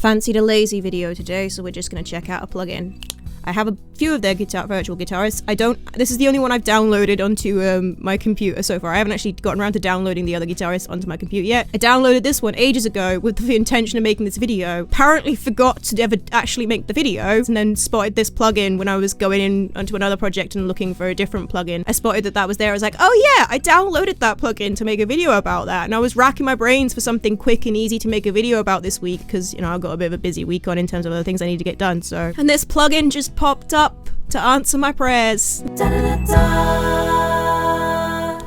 fancied a lazy video today, so we're just gonna check out a plugin. I have a few of their virtual guitarists. This is the only one I've downloaded onto my computer so far. I haven't actually gotten around to downloading the other guitarists onto my computer yet. I downloaded this one ages ago with the intention of making this video. Apparently forgot to ever actually make the video, and then spotted this plugin when I was going in onto another project and looking for a different plugin. I spotted that was there. I was like, oh yeah, I downloaded that plugin to make a video about that. And I was racking my brains for something quick and easy to make a video about this week because, you know, I've got a bit of a busy week on in terms of other things I need to get done. So, and this plugin just popped up to answer my prayers.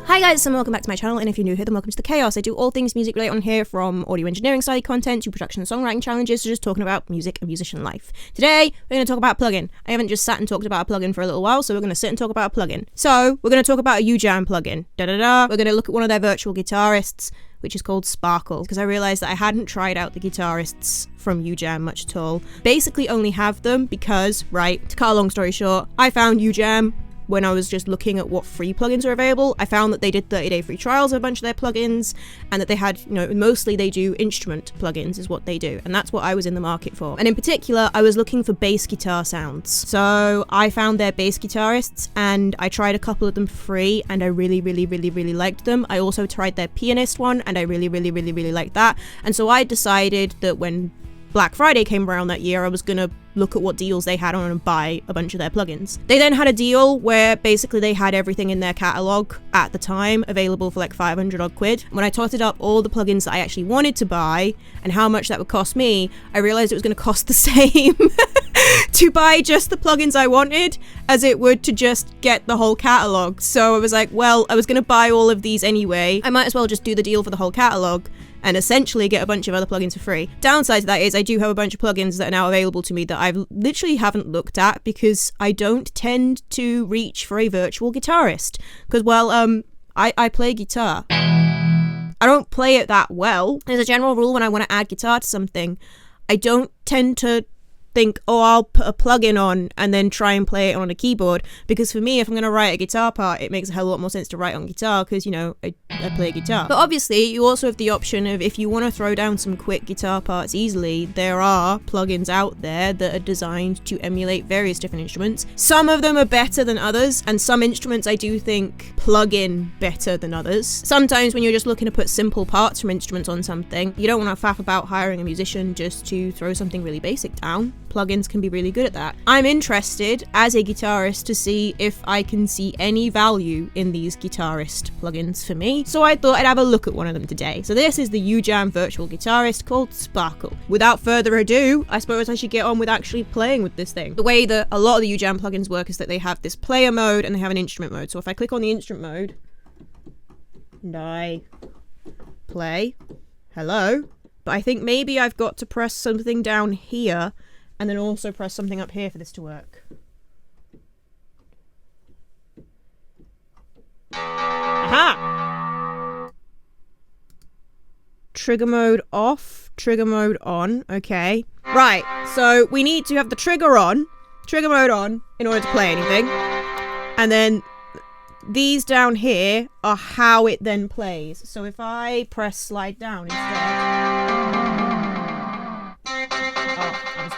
Hi guys, and welcome back to my channel, and if you're new here, then welcome to the chaos. I do all things music related on here, from audio engineering style content to production and songwriting challenges to just talking about music and musician life. Today, we're going to talk about a plugin. I haven't just sat and talked about a plugin for a little while, so we're going to sit and talk about a plugin. So, we're going to talk about a UJAM plugin. We're going to look at one of their virtual guitarists, which is called Sparkle, because I realized that I hadn't tried out the guitarists from UJAM much at all. Basically only have them because, right, to cut a long story short, I found UJAM when I was just looking at what free plugins are available. I found that they did 30-day free trials of a bunch of their plugins, and that they had, you know, mostly they do instrument plugins is what they do, and that's what I was in the market for. And in particular, I was looking for bass guitar sounds. So I found their bass guitarists, and I tried a couple of them for free, and I really liked them. I also tried their pianist one, and I really liked that. And so I decided that when Black Friday came around that year, I was gonna look at what deals they had on and buy a bunch of their plugins. They then had a deal where basically they had everything in their catalog at the time available for like 500 odd quid. When I totted up all the plugins that I actually wanted to buy and how much that would cost me, I realized it was going to cost the same to buy just the plugins I wanted as it would to just get the whole catalog. So I was like, well, I was going to buy all of these anyway. I might as well just do the deal for the whole catalog and essentially get a bunch of other plugins for free. Downside to that is I do have a bunch of plugins that are now available to me that I've literally haven't looked at because I don't tend to reach for a virtual guitarist. Because, well, I play guitar. I don't play it that well. As a general rule, when I want to add guitar to something, I don't tend to think, oh, I'll put a plugin on and then try and play it on a keyboard, because for me, if I'm going to write a guitar part, it makes a hell of a lot more sense to write on guitar because, you know, I play guitar. But obviously, you also have the option of, if you want to throw down some quick guitar parts easily, there are plugins out there that are designed to emulate various different instruments. Some of them are better than others, and some instruments I do think plug in better than others. Sometimes when you're just looking to put simple parts from instruments on something, you don't want to faff about hiring a musician just to throw something really basic down. Plugins can be really good at that. I'm interested as a guitarist to see if I can see any value in these guitarist plugins for me, so I thought I'd have a look at one of them today. So this is the UJAM virtual guitarist called Sparkle. Without further ado, I suppose I should get on with actually playing with this thing. The way that a lot of the UJAM plugins work is that they have this player mode and they have an instrument mode. So if I click on the instrument mode and I play, hello, but I think maybe I've got to press something down here and then also press something up here for this to work. Aha! Trigger mode off, trigger mode on, okay. Right, so we need to have the trigger mode on, in order to play anything. And then these down here are how it then plays. So if I press slide down instead.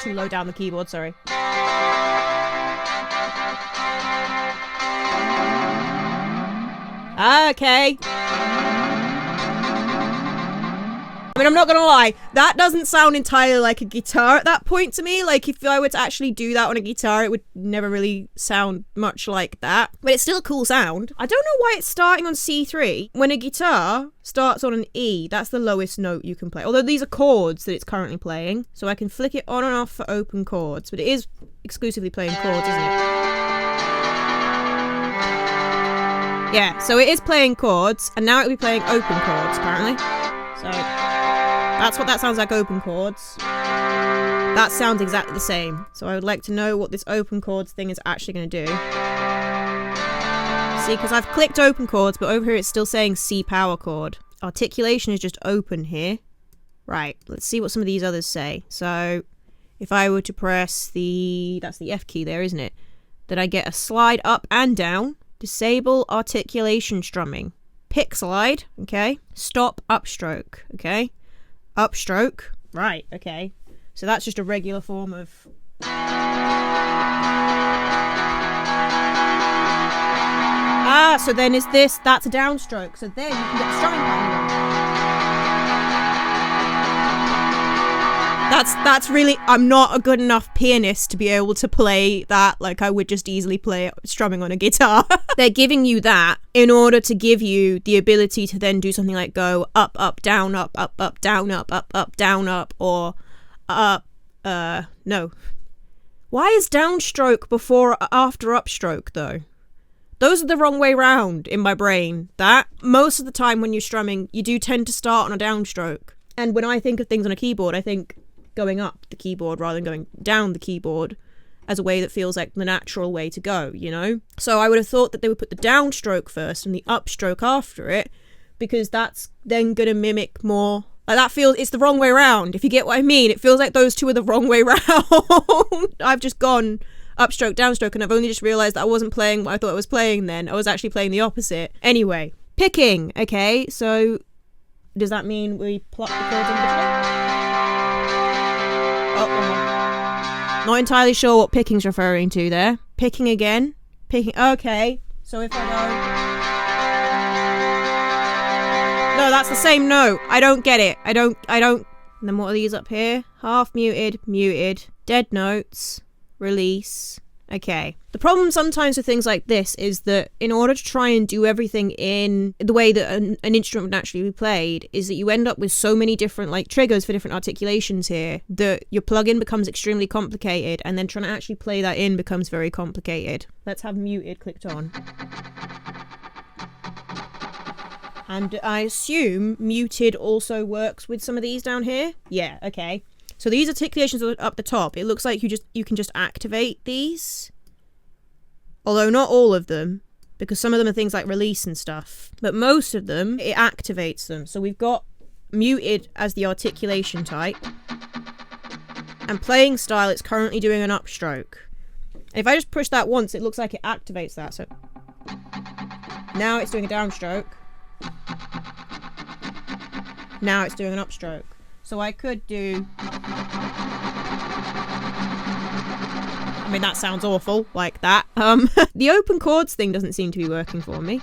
Too low down the keyboard, sorry. Okay. I mean, I'm not gonna lie, that doesn't sound entirely like a guitar at that point to me. Like, if I were to actually do that on a guitar, it would never really sound much like that. But it's still a cool sound. I don't know why it's starting on C3. When a guitar starts on an E, that's the lowest note you can play. Although these are chords that it's currently playing, so I can flick it on and off for open chords. But it is exclusively playing chords, isn't it? Yeah, so it is playing chords, and now it'll be playing open chords, apparently. So that's what that sounds like, open chords. That sounds exactly the same. So I would like to know what this open chords thing is actually going to do. See, because I've clicked open chords, but over here it's still saying C power chord. Articulation is just open here. Right, let's see what some of these others say. So if I were to press that's the F key there, isn't it? Then I get a slide up and down. Disable articulation strumming. Pick slide, okay. Stop upstroke, okay. Upstroke, right, okay. So that's just a regular form of... Ah, so then is this, that's a downstroke. So then you can get the strumming pattern. That's really, I'm not a good enough pianist to be able to play that like I would just easily play it strumming on a guitar. They're giving you that in order to give you the ability to then do something like go up, up, down, up, down, up, down, up, or up, no. Why is downstroke before or after upstroke though? Those are the wrong way round in my brain. That, most of the time when you're strumming, you do tend to start on a downstroke. And when I think of things on a keyboard, I think going up the keyboard rather than going down the keyboard as a way that feels like the natural way to go, you know? So I would have thought that they would put the downstroke first and the upstroke after it, because that's then going to mimic more... Like that feels... It's the wrong way around, if you get what I mean. It feels like those two are the wrong way round. I've just gone upstroke, downstroke, and I've only just realised that I wasn't playing what I thought I was playing then. I was actually playing the opposite. Anyway, picking, okay? So does that mean we plot the chords in between? Not entirely sure what picking's referring to there. Picking again. Picking. Okay. So if I go... No, that's the same note. I don't get it. I don't... And then what are these up here? Half muted, muted, dead notes, release. Okay. The problem sometimes with things like this is that in order to try and do everything in the way that an instrument would naturally be played, is that you end up with so many different like triggers for different articulations here that your plugin becomes extremely complicated, and then trying to actually play that in becomes very complicated. Let's have muted clicked on. And I assume muted also works with some of these down here. Yeah, okay. So these articulations up the top, it looks like you can just activate these. Although not all of them, because some of them are things like release and stuff. But most of them, it activates them. So we've got muted as the articulation type. And playing style, it's currently doing an upstroke. And if I just push that once, it looks like it activates that. So now it's doing a downstroke. Now it's doing an upstroke. So I could do... I mean, that sounds awful, like that. The open chords thing doesn't seem to be working for me.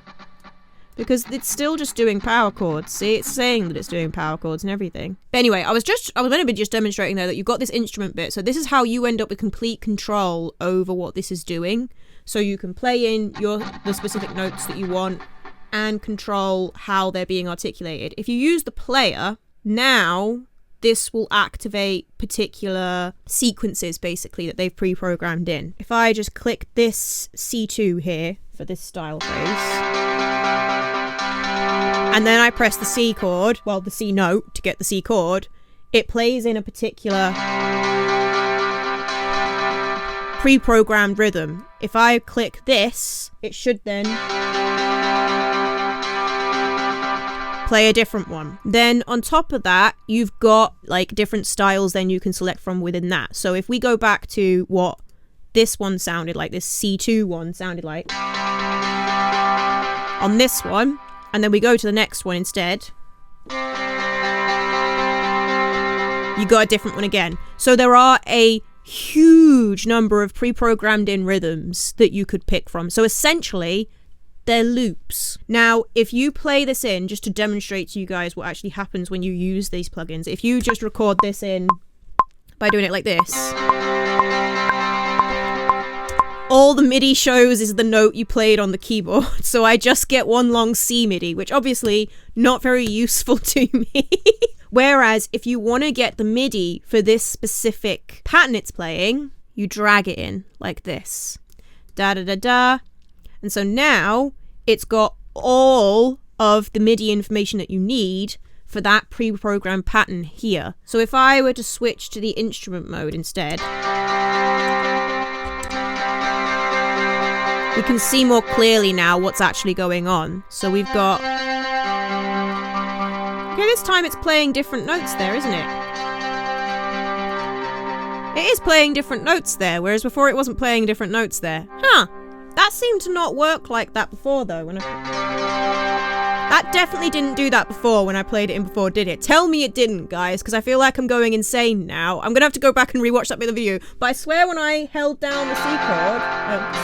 Because it's still just doing power chords. See, it's saying that it's doing power chords and everything. But anyway, I was going to be just demonstrating there that you've got this instrument bit. So this is how you end up with complete control over what this is doing. So you can play in the specific notes that you want and control how they're being articulated. If you use the player, now... this will activate particular sequences, basically, that they've pre-programmed in. If I just click this C2 here for this style phrase, and then I press the C chord, well, the C note to get the C chord, it plays in a particular pre-programmed rhythm. If I click this, it should then play a different one. Then on top of that, you've got like different styles then you can select from within that. So if we go back to what this one sounded like, this C2 one sounded like on this one, and then we go to the next one instead, you got a different one again. So there are a huge number of pre-programmed in rhythms that you could pick from. So essentially, they're loops. Now, if you play this in, just to demonstrate to you guys what actually happens when you use these plugins, if you just record this in by doing it like this, all the MIDI shows is the note you played on the keyboard. So I just get one long C MIDI, which obviously not very useful to me. Whereas if you want to get the MIDI for this specific pattern it's playing, you drag it in like this. Da da da da. And so now it's got all of the MIDI information that you need for that pre-programmed pattern here. So if I were to switch to the instrument mode instead, we can see more clearly now what's actually going on. So we've got... Okay, this time it's playing different notes there, isn't it? It is playing different notes there, whereas before it wasn't playing different notes there. Huh. That seemed to not work like that before, though. That That definitely didn't do that before when I played it in before, did it? Tell me it didn't, guys, because I feel like I'm going insane now. I'm gonna have to go back and rewatch that bit of the video. But I swear when I held down the C chord,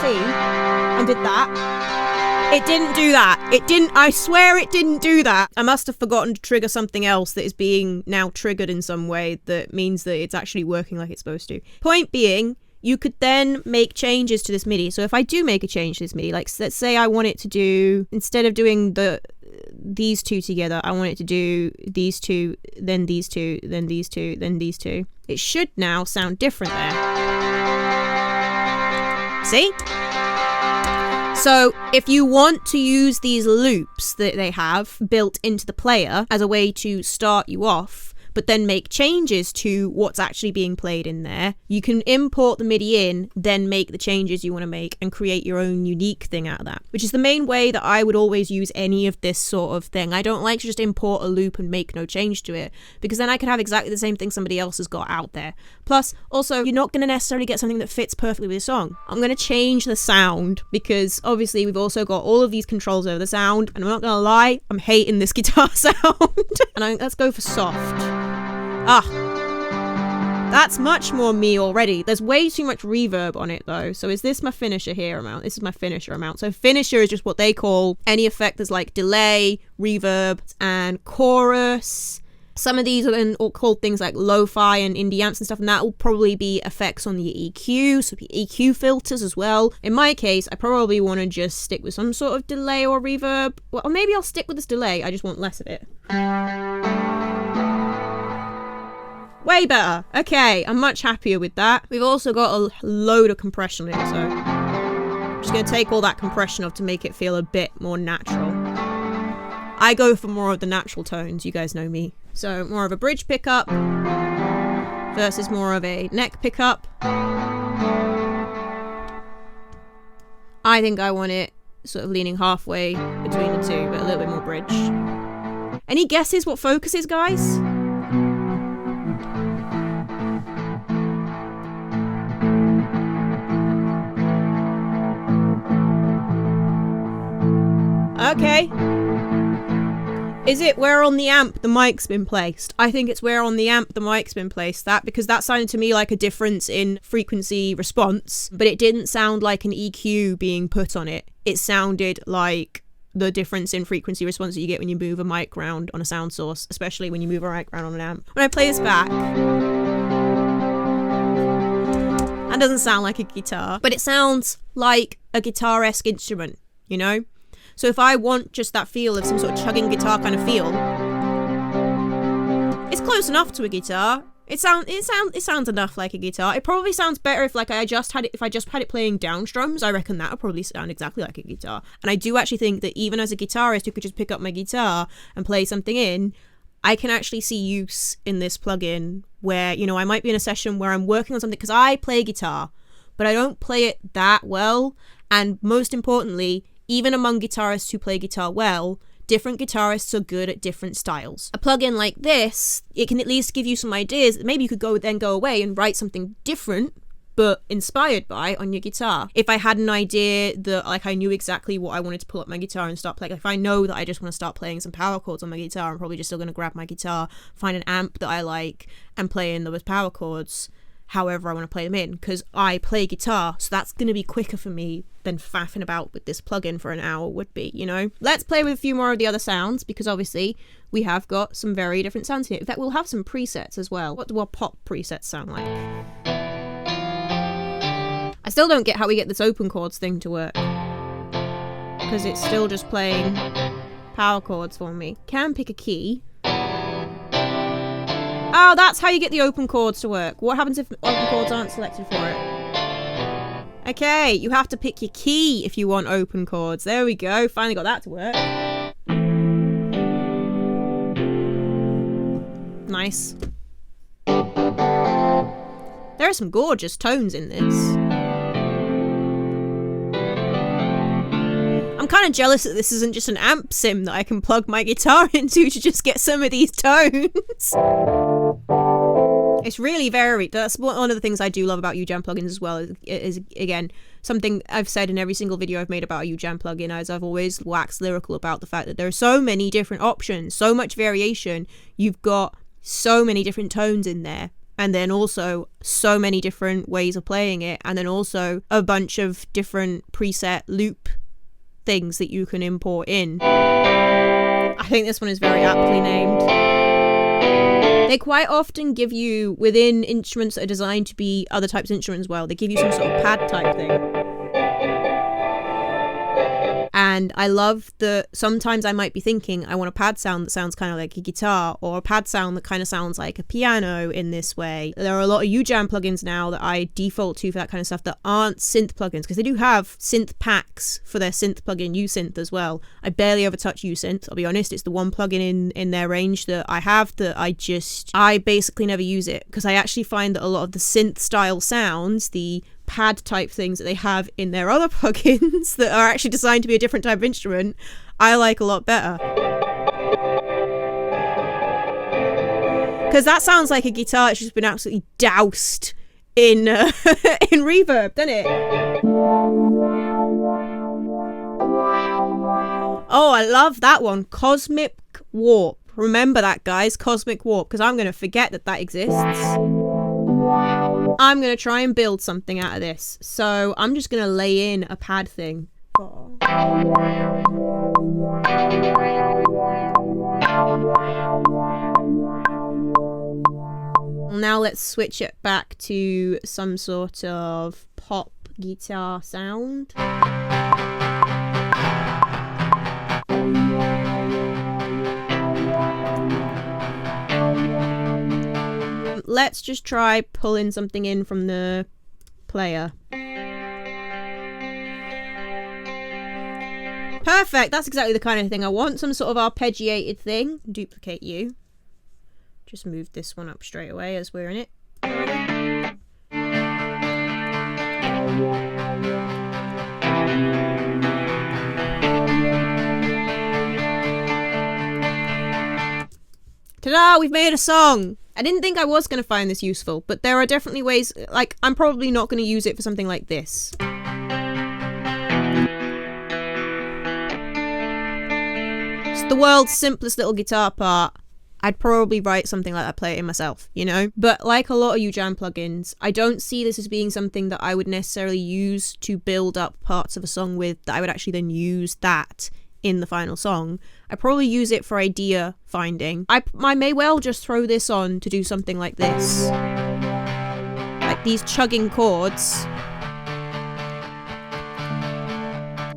C, and did that, it didn't do that. It didn't, I swear it didn't do that. I must have forgotten to trigger something else that is being now triggered in some way that means that it's actually working like it's supposed to. Point being, you could then make changes to this MIDI. So if I do make a change to this MIDI, like let's say I want it to do, instead of doing these two together, I want it to do these two, then these two, then these two, then these two. It should now sound different there. See? So if you want to use these loops that they have built into the player as a way to start you off, but then make changes to what's actually being played in there, you can import the MIDI in, then make the changes you want to make and create your own unique thing out of that, which is the main way that I would always use any of this sort of thing. I don't like to just import a loop and make no change to it, because then I could have exactly the same thing somebody else has got out there. Plus, also, you're not going to necessarily get something that fits perfectly with the song. I'm going to change the sound, because obviously we've also got all of these controls over the sound, and I'm not going to lie, I'm hating this guitar sound. And let's go for soft. That's much more me already. There's way too much reverb on it though. So is this my finisher here amount? This is my finisher amount. So finisher is just what they call any effect that's like delay, reverb, and chorus. Some of these are then all called things like lo-fi and indie amps and stuff, and that will probably be effects on the EQ, so EQ filters as well. In my case, I probably want to just stick with some sort of delay or reverb. Well, or maybe I'll stick with this delay, I just want less of it. Way better. Okay, I'm much happier with that. We've also got a load of compression in it, so I'm just going to take all that compression off to make it feel a bit more natural. I go for more of the natural tones, you guys know me. So more of a bridge pickup versus more of a neck pickup. I think I want it sort of leaning halfway between the two, but a little bit more bridge. Any guesses what focus is, guys? Okay. Is it where on the amp the mic's been placed? I think it's where on the amp the mic's been placed, because that sounded to me like a difference in frequency response, but it didn't sound like an EQ being put on it. It sounded like the difference in frequency response that you get when you move a mic around on a sound source, especially when you move a mic around on an amp. When I play this back, that doesn't sound like a guitar, but it sounds like a guitar-esque instrument, you know? So if I want just that feel of some sort of chugging guitar kind of feel, it's close enough to a guitar. It sounds enough like a guitar. It probably sounds better if I just had it playing down strums. I reckon that would probably sound exactly like a guitar. And I do actually think that even as a guitarist who could just pick up my guitar and play something in, I can actually see use in this plugin where, you know, I might be in a session where I'm working on something, because I play guitar, but I don't play it that well. And most importantly, even among guitarists who play guitar well, different guitarists are good at different styles. A plugin like this, it can at least give you some ideas that maybe you could go away and write something different, but inspired by on your guitar. If I had an idea that I knew exactly what I wanted to pull up my guitar and start playing, if I know that I just want to start playing some power chords on my guitar, I'm probably just still going to grab my guitar, find an amp that I like, and play in those power chords however I want to play them in, because I play guitar, so that's going to be quicker for me than faffing about with this plugin for an hour would be, you know? Let's play with a few more of the other sounds, because obviously we have got some very different sounds here. In fact, we'll have some presets as well. What do our pop presets sound like? I still don't get how we get this open chords thing to work, because it's still just playing power chords for me. Can pick a key. Oh, that's how you get the open chords to work. What happens if open chords aren't selected for it? Okay, you have to pick your key if you want open chords. There we go. Finally got that to work. Nice. There are some gorgeous tones in this. I'm kind of jealous that this isn't just an amp sim that I can plug my guitar into to just get some of these tones. It's really varied. That's one of the things I do love about UJAM plugins as well, is again, something I've said in every single video I've made about a UJAM plugin, as I've always waxed lyrical about the fact that there are so many different options, so much variation. You've got so many different tones in there, and then also so many different ways of playing it, and then also a bunch of different preset loop things that you can import in. I think this one is very aptly named. They quite often give you, within instruments that are designed to be other types of instruments as well, they give you some sort of pad type thing. And I love that sometimes I might be thinking I want a pad sound that sounds kind of like a guitar, or a pad sound that kind of sounds like a piano in this way. There are a lot of UJAM plugins now that I default to for that kind of stuff that aren't synth plugins, because they do have synth packs for their synth plugin USynth as well. I barely ever touch USynth, I'll be honest. It's the one plugin in their range that I have that I basically never use it, because I actually find that a lot of the synth style sounds, the pad type things that they have in their other plugins that are actually designed to be a different type of instrument, I like a lot better. Because that sounds like a guitar that's just been absolutely doused in in reverb, doesn't it? Oh, I love that one. Cosmic Warp. Remember that, guys. Cosmic Warp, because I'm going to forget that exists. I'm going to try and build something out of this. So I'm just going to lay in a pad thing. Oh. Now let's switch it back to some sort of pop guitar sound. Let's just try pulling something in from the player. Perfect, that's exactly the kind of thing I want. Some sort of arpeggiated thing. Duplicate you. Just move this one up straight away as we're in it. Ta-da! We've made a song! I didn't think I was going to find this useful, but there are definitely ways, like, I'm probably not going to use it for something like this. It's the world's simplest little guitar part. I'd probably write something like that, play it in myself, you know? But like a lot of UJAM plugins, I don't see this as being something that I would necessarily use to build up parts of a song with, that I would actually then use that in the final song. I probably use it for idea finding. I may well just throw this on to do something like this. Like these chugging chords.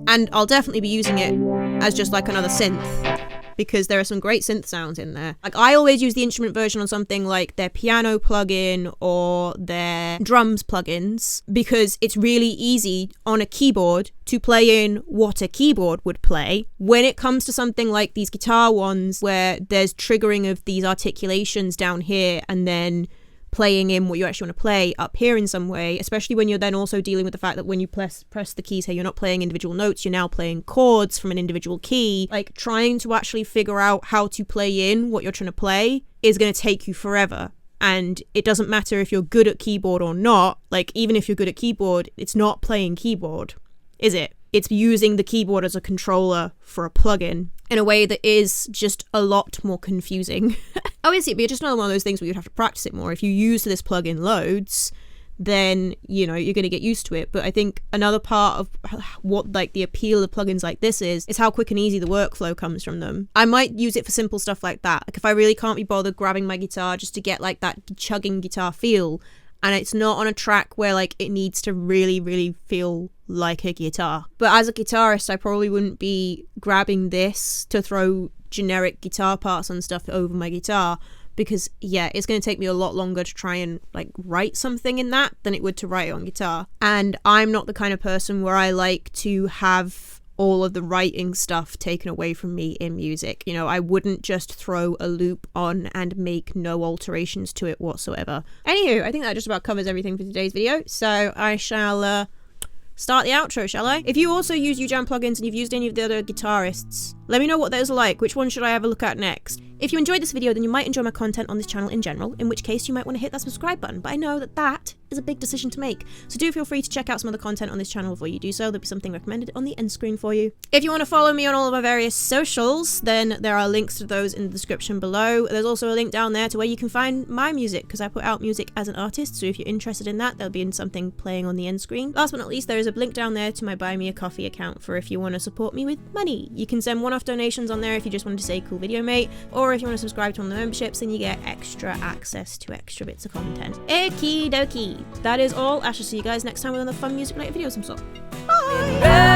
And I'll definitely be using it as just like another synth, because there are some great synth sounds in there. Like, I always use the instrument version on something like their piano plugin or their drums plugins, because it's really easy on a keyboard to play in what a keyboard would play. When it comes to something like these guitar ones, where there's triggering of these articulations down here and then playing in what you actually want to play up here in some way, especially when you're then also dealing with the fact that when you press the keys here, you're not playing individual notes, you're now playing chords from an individual key. Like, trying to actually figure out how to play in what you're trying to play is going to take you forever. And it doesn't matter if you're good at keyboard or not. Like, even if you're good at keyboard, it's not playing keyboard, is it? It's using the keyboard as a controller for a plugin in a way that is just a lot more confusing. Obviously, it'd be just another one of those things where you'd have to practice it more. If you use this plugin loads, then, you know, you're going to get used to it. But I think another part of what, like, the appeal of plugins like this is how quick and easy the workflow comes from them. I might use it for simple stuff like that. Like, if I really can't be bothered grabbing my guitar just to get, like, that chugging guitar feel, and it's not on a track where, like, it needs to really, really feel like a guitar. But as a guitarist, I probably wouldn't be grabbing this to throw generic guitar parts and stuff over my guitar, because, yeah, it's going to take me a lot longer to try and, like, write something in that than it would to write it on guitar. And I'm not the kind of person where I like to have all of the writing stuff taken away from me in music. You know, I wouldn't just throw a loop on and make no alterations to it whatsoever. Anywho, I think that just about covers everything for today's video, so I shall start the outro, shall I? If you also use UJAM plugins and you've used any of the other guitarists, Let me know what those are like. Which one should I have a look at next? If you enjoyed this video, then you might enjoy my content on this channel in general, in which case you might want to hit that subscribe button, but I know that that is a big decision to make. So do feel free to check out some other content on this channel before you do so. There'll be something recommended on the end screen for you. If you want to follow me on all of my various socials, then there are links to those in the description below. There's also a link down there to where you can find my music, because I put out music as an artist, so if you're interested in that, there'll be something playing on the end screen. Last but not least, there is a link down there to my Buy Me a Coffee account for if you want to support me with money. You can send one-off donations on there if you just wanted to say cool video mate, or if you want to subscribe to one of the memberships, then you get extra access to extra bits of content. Okie dokie. That is all. I shall see you guys next time with another fun music related video of some sort. Bye!